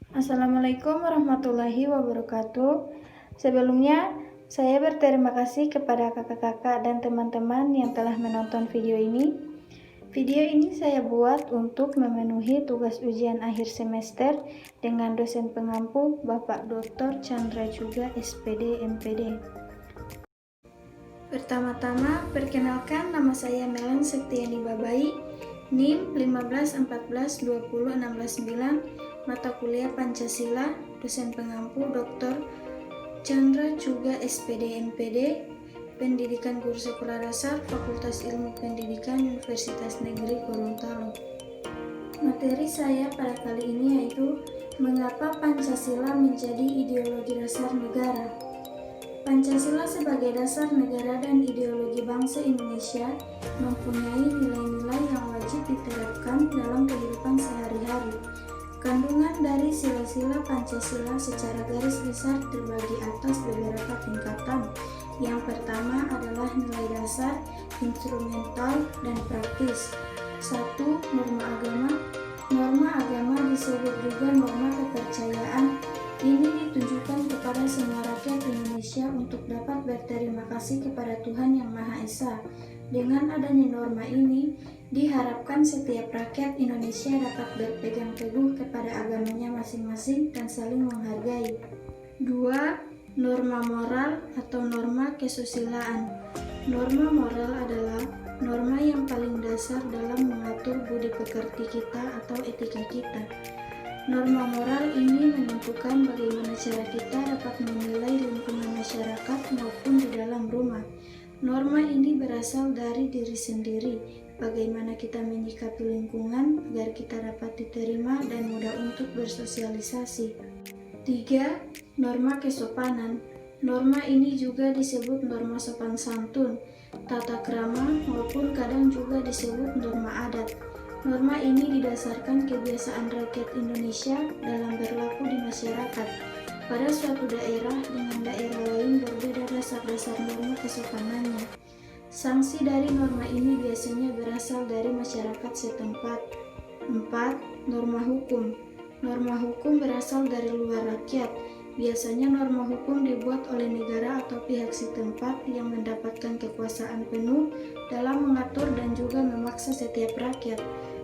Assalamualaikum warahmatullahi wabarakatuh. Sebelumnya, saya berterima kasih kepada kakak-kakak dan teman-teman yang telah menonton video ini. Video ini saya buat untuk memenuhi tugas ujian akhir semester dengan dosen pengampu Bapak Dr. Chandra Juga SPD MPD. Pertama-tama, perkenalkan nama saya Melan Septiani Babai, NIM 151420169, mata kuliah Pancasila, dosen pengampu Dr. Chandra Juga SPD MPD, Pendidikan Guru Sekolah Dasar, Fakultas Ilmu Pendidikan Universitas Negeri Gorontalo. Materi saya pada kali ini yaitu mengapa Pancasila menjadi ideologi dasar negara. Pancasila sebagai dasar negara dan ideologi bangsa Indonesia mempunyai nilai-nilai yang wajib diterapkan dalam kehidupan sehari-hari. Kandungan dari sila-sila Pancasila secara garis besar terbagi atas beberapa tingkatan. Yang pertama adalah nilai dasar, instrumental, dan praktis. 1. Norma agama. Norma agama disebut juga norma kepercayaan. Ini ditujukan kepada semua rakyat Indonesia untuk dapat berterima kasih kepada Tuhan Yang Maha Esa. Dengan adanya norma ini, diharapkan setiap rakyat Indonesia dapat berpegang teguh kepada agamanya masing-masing dan saling menghargai. 2. Norma moral atau norma kesusilaan. Norma moral adalah norma yang paling dasar dalam mengatur budi pekerti kita atau etika kita. Norma moral ini menentukan bagaimana cara kita dapat menilai lingkungan masyarakat maupun di dalam rumah. Norma ini berasal dari diri sendiri, bagaimana kita menyikapi lingkungan agar kita dapat diterima dan mudah untuk bersosialisasi. 3. Norma kesopanan. Norma ini juga disebut norma sopan santun, tata krama maupun kadang juga disebut norma adat. Norma ini didasarkan kebiasaan rakyat Indonesia dalam berlaku di masyarakat. Pada suatu daerah dengan daerah lain berbeda dasar-dasar norma kesopanannya. Sanksi dari norma ini biasanya berasal dari masyarakat setempat. 4. Norma hukum. Norma hukum berasal dari luar rakyat. Biasanya norma hukum dibuat oleh negara atau pihak setempat yang mendapatkan kekuasaan penuh dalam mengatur dan juga memaksa setiap rakyat.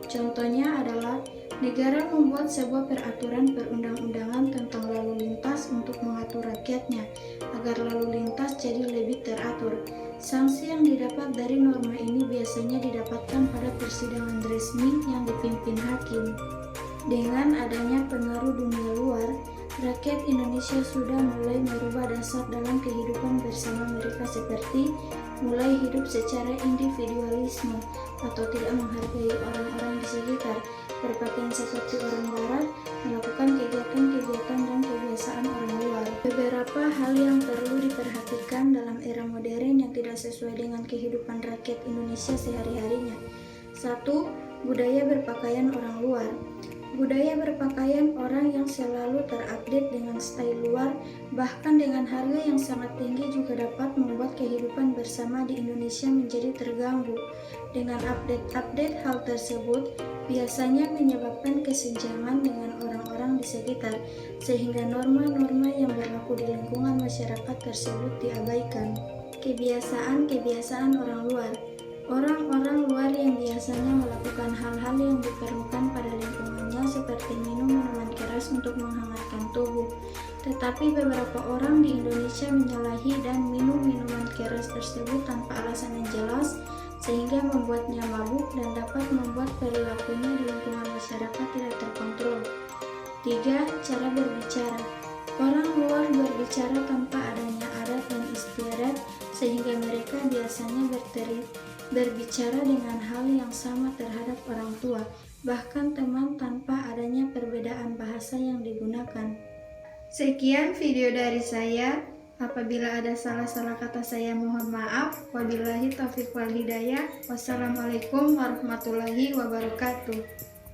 Contohnya adalah negara membuat sebuah peraturan perundang-undangan tentang lalu lintas untuk mengatur rakyatnya agar lalu lintas jadi lebih teratur. Sanksi yang didapat dari norma ini biasanya didapatkan pada persidangan resmi yang dipimpin hakim. Dengan adanya pengaruh dunia luar, rakyat Indonesia sudah mulai merubah dasar dalam kehidupan bersama mereka seperti mulai hidup secara individualisme atau tidak menghargai orang-orang di sekitar, berpakaian seperti orang barat, melakukan kegiatan-kegiatan dan kebiasaan orang luar. Beberapa hal yang perlu diperhatikan dalam era modern yang tidak sesuai dengan kehidupan rakyat Indonesia sehari-harinya. 1. Budaya berpakaian orang luar. Budaya berpakaian orang yang selalu terupdate dengan style luar, bahkan dengan harga yang sangat tinggi juga dapat membuat kehidupan bersama di Indonesia menjadi terganggu. Dengan update-update hal tersebut, biasanya menyebabkan kesenjangan dengan orang-orang di sekitar, sehingga norma-norma yang berlaku di lingkungan masyarakat tersebut diabaikan. Kebiasaan-kebiasaan orang luar. Orang-orang luar yang biasanya melakukan hal-hal yang diperlukan pada lingkungannya seperti minum minuman keras untuk menghangatkan tubuh. Tetapi beberapa orang di Indonesia menyalahi dan minum minuman keras tersebut tanpa alasan yang jelas sehingga membuatnya mabuk dan dapat membuat perilakunya di lingkungan masyarakat tidak terkontrol. 3. Cara berbicara. Orang luar berbicara tanpa adanya adat dan istiadat sehingga mereka biasanya berbicara dengan hal yang sama terhadap orang tua, bahkan teman tanpa adanya perbedaan bahasa yang digunakan. Sekian video dari saya. Apabila ada salah-salah kata saya mohon maaf. Wabillahi taufiq wal hidayah. Wassalamualaikum warahmatullahi wabarakatuh.